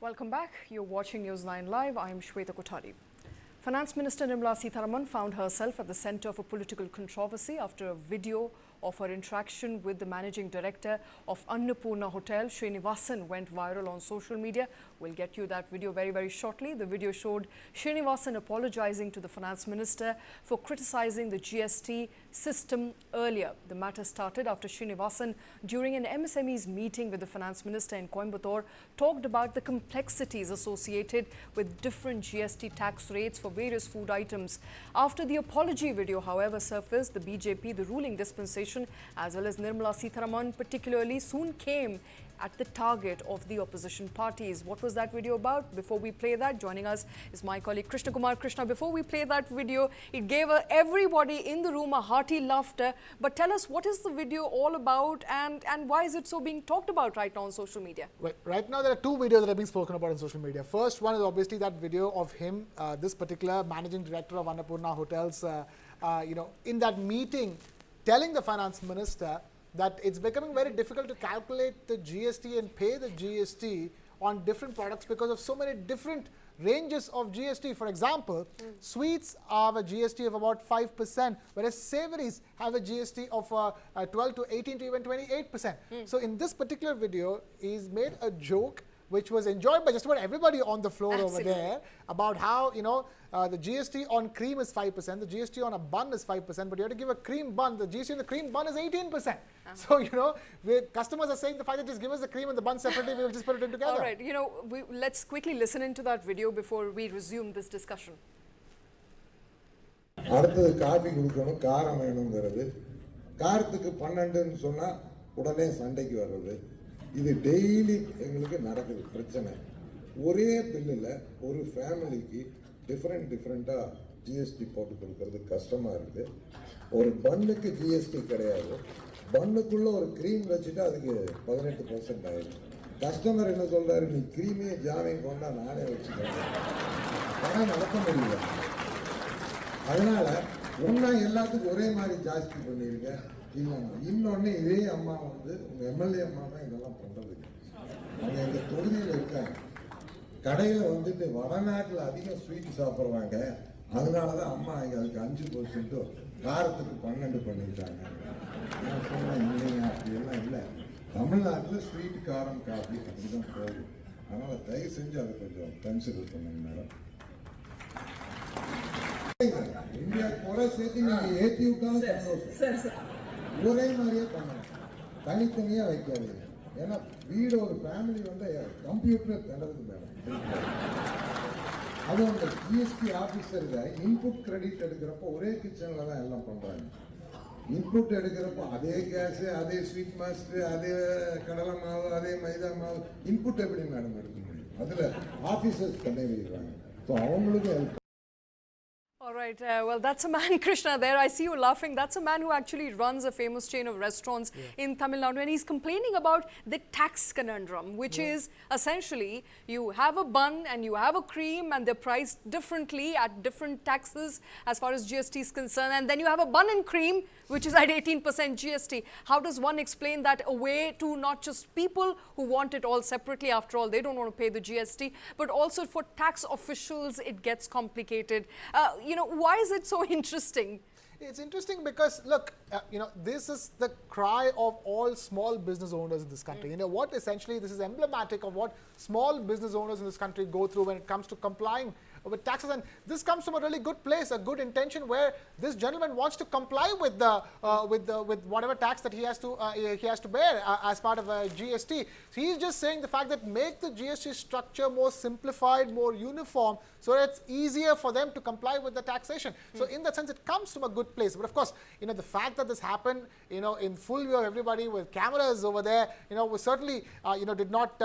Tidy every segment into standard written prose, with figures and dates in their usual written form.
Welcome back. You're watching News9 Live. I am Shweta Kothari. Finance Minister Nirmala Sitharaman found herself at the centre of a political controversy after a video of her interaction with the managing director of Annapoorna Hotel, Srinivasan, went viral on social media. We'll get you that video very shortly. The video showed Srinivasan apologizing to the finance minister for criticizing the GST system earlier. The matter started after Srinivasan, during an MSME's meeting with the finance minister in Coimbatore, talked about the complexities associated with different GST tax rates for various food items. After the apology video, however, surfaced, the BJP, the ruling dispensation, as well as Nirmala Sitharaman particularly, soon came at the target of the opposition parties. What was that video about? Before we play that, joining us is my colleague Krishna Kumar. Krishna, before we play that video, it gave everybody in the room a hearty laughter. But tell us, what is the video all about, and why is it so being talked about right now on social media? Right now, there are two videos that are being spoken about on social media. First one is obviously that video of him, this particular managing director of Annapoorna Hotels, in that meeting, telling the finance minister that it's becoming very difficult to calculate the GST and pay the GST on different products because of so many different ranges of GST. For example, sweets have a GST of about 5%, whereas savories have a GST of 12 to 18 to even 28%. So in this particular video, he's made a joke which was enjoyed by just about everybody on the floor over there, about how, the GST on cream is 5%, the GST on a bun is 5%, but you have to give a cream bun, the GST on the cream bun is 18%. So, customers are saying the fact that just give us the cream and the bun separately, we will just put it in together. All right, let's quickly listen into that video before we resume this discussion. அடுத்து coffee குடிக்கணும், காரம் வேணும்ங்கிறது, காரத்துக்கு 12ன்னு சொன்னா உடனே சண்டைக்கு வர்றது. இது daily எங்களுக்கு நடக்குது பிரச்சனை. ஒரே பில்லில் ஒரு ஃபேமிலிக்கு டிஃப்ரெண்டா ஜிஎஸ்டி போட்டு கொடுக்கறது கஷ்டமா இருக்கு. ஒரு பன்னுக்கு ஜிஎஸ்டி கிடையாது, பன்னுக்குள்ள ஒரு க்ரீம் வச்சுட்டா அதுக்கு 18% ஆயிடும். கஸ்டமர் என்ன சொல்றாரு, நீ க்ரீமே ஜாமையும் கொண்டா நானே வச்சுக்கிறேன், பணம் நடத்த முடியல. அதனால ஒன்னா எல்லாத்துக்கும் ஒரே மாதிரி ஜாஸ்தி பண்ணிருக்க. இன்னொன்னு இதே அம்மா உங்க எம்எல்ஏ அம்மா தான் இதெல்லாம் பண்றது. அவங்க எங்க தொகுதியில் இருக்காங்க, கடையில வடநாட்டில் அதிகம் ஸ்வீட் சாப்பிட்றாங்க. அதனாலதான் அம்மா இங்க அதுக்கு 5% காரத்துக்கு 12 பண்ணிட்டாங்க. நான் சொன்னேன் இல்லைங்க, அப்படியெல்லாம் இல்லை. தமிழ்நாட்டில் ஸ்வீட் காரம் காஃபி அப்படிதான் போகுது. அதனால தயவு செஞ்சு அதை கொஞ்சம் கன்சிடர் பண்ணுங்க மேடம். இந்தியா குறை சேர்த்து நீங்க ஏற்றி விட்டாலும் ஒரே மாதிரியே பண்ணணும், தனித்தனியா வைக்காதீங்க. ஏன்னா வீடு ஒரு ஃபேமிலி கம்ப்யூட்டர் தண்டது மேடம். அது அந்த ஜிஎஸ்டி ஆபீசருக்கு இன்புட் கிரெடிட் எடுக்கிறப்போ ஒரே கிச்சன்ல தான் எல்லாம் பண்றாங்க. இன்புட் எடுக்கிறப்போ அதே கேஸ், அதே ஸ்வீட் மாஸ்டர், அதே கடலை மாவு, அதே மைதா மாவு, இன்புட் எப்படி மேடம் எடுக்க முடியும்? அதுல ஆபீசர்ஸ் பண்ணி வைக்கிறாங்க. ஸோ அவங்களுக்கு All right, well, that's a man, Krishna, there. I see you laughing. That's a man who actually runs a famous chain of restaurants in Tamil Nadu, and he's complaining about the tax conundrum, which is essentially you have a bun and you have a cream and they're priced differently at different taxes as far as GST is concerned, and then you have a bun and cream which is at 18% GST. How does one explain that away to not just people who want it all separately? After all, they don't want to pay the GST, but also for tax officials, it gets complicated. Why is it so interesting? It's interesting because, look, this is the cry of all small business owners in this country. What essentially this is emblematic of what small business owners in this country go through when it comes to complying with taxes. And this comes from a really good place, a good intention, where this gentleman wants to comply with with whatever tax that he has to bear as part of a GST. So he's just saying the fact that make the GST structure more simplified, more uniform, so that it's easier for them to comply with the taxation. So in that sense, it comes from a good place. But of course, the fact that this happened, in full view of everybody with cameras over there, was certainly, did not,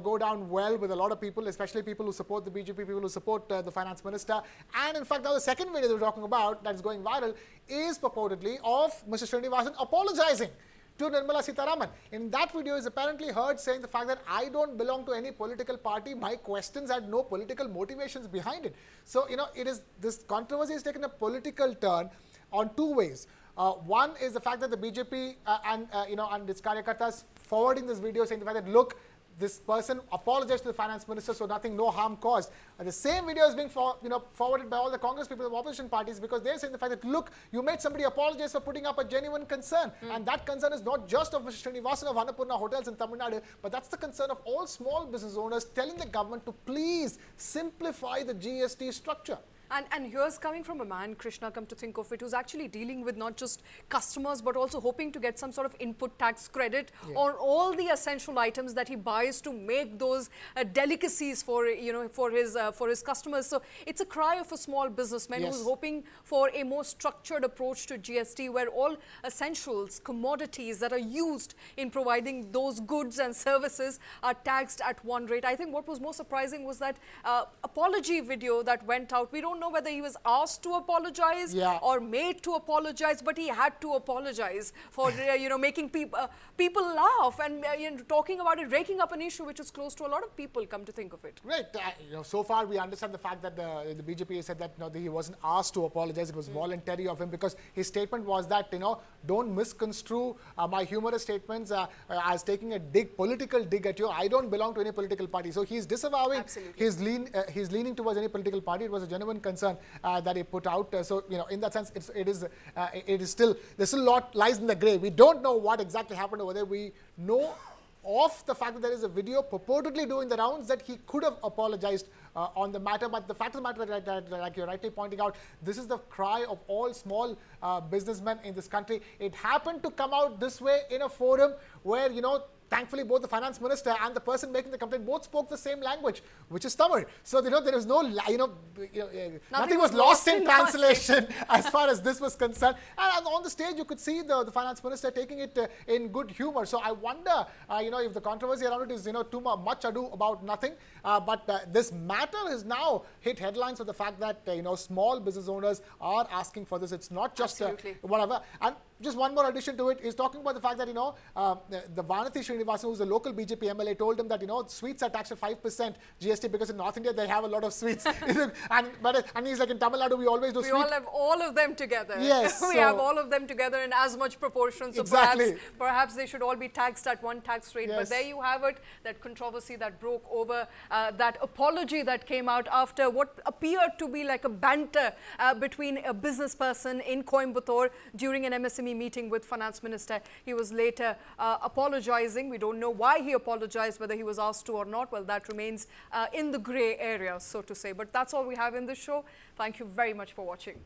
go down well with a lot of people, especially people who support the BJP, people who support the finance minister. And in fact, now the second video that we're talking about that's going viral is purportedly of Mr. Srinivasan apologizing to Nirmala Sitharaman. In that video is apparently heard saying the fact that I don't belong to any political party, my questions had no political motivations behind it. So, this controversy has taken a political turn on two ways. One is the fact that the BJP and its karyakartas forwarding this video saying the fact that, look, this person apologized to the finance minister, so nothing, no harm caused. The same video is being forwarded by all the Congress people of opposition parties, because they're saying the fact that, look, you made somebody apologize for putting up a genuine concern. And that concern is not just of Mr. Srinivasan of Annapoorna Hotels in Tamil Nadu, but that's the concern of all small business owners, telling the government to please simplify the GST structure. And here's coming from a man, Krishna, come to think of it, who's actually dealing with not just customers, but also hoping to get some sort of input tax credit on all the essential items that he buys to make those delicacies for, for his customers. So it's a cry of a small businessman who's hoping for a more structured approach to GST, where all essentials, commodities that are used in providing those goods and services are taxed at one rate. I think what was most surprising was that apology video that went out. We don't know whether he was asked to apologize or made to apologize, but he had to apologize for making people laugh and talking about it, raking up an issue which is close to a lot of people, come to think of it. Right. So far we understand the fact that the BJP said that he wasn't asked to apologize. It was voluntary of him, because his statement was that don't misconstrue my humorous statements as taking a political dig at you. I don't belong to any political party. So he's disavowing. He's leaning towards any political party. It was a genuine concern that he put out. So in that sense, it is still, there's still a lot lies in the grey. We don't know what exactly happened over there. We know of the fact that there is a video purportedly doing the rounds that he could have apologized on the matter. But the fact of the matter, like you're rightly pointing out, this is the cry of all small businessmen in this country. It happened to come out this way in a forum where, thankfully, both the finance minister and the person making the complaint both spoke the same language, which is Tamil. So there was no, nothing was lost in translation as far as this was concerned. And on the stage, you could see the finance minister taking it in good humor. So I wonder, if the controversy around it is, too much ado about nothing. But this matter has now hit headlines with the fact that, small business owners are asking for this. It's not just whatever. And just one more addition to it is talking about the fact that, the Vanathi Srinivasan, who's a local BJP MLA, told him that, sweets are taxed at 5% GST because in North India they have a lot of sweets. and he's like, in Tamil Nadu we always do We all have all of them together. Yes. We have all of them together in as much proportion. So perhaps they should all be taxed at one tax rate. But there you have it, that controversy that broke over, that apology that came out after what appeared to be like a banter between a business person in Coimbatore during an MSME meeting with Finance Minister. He was later apologizing. We don't know why he apologized, whether he was asked to or not. Well, that remains in the grey area, so to say. But that's all we have in this show. Thank you very much for watching.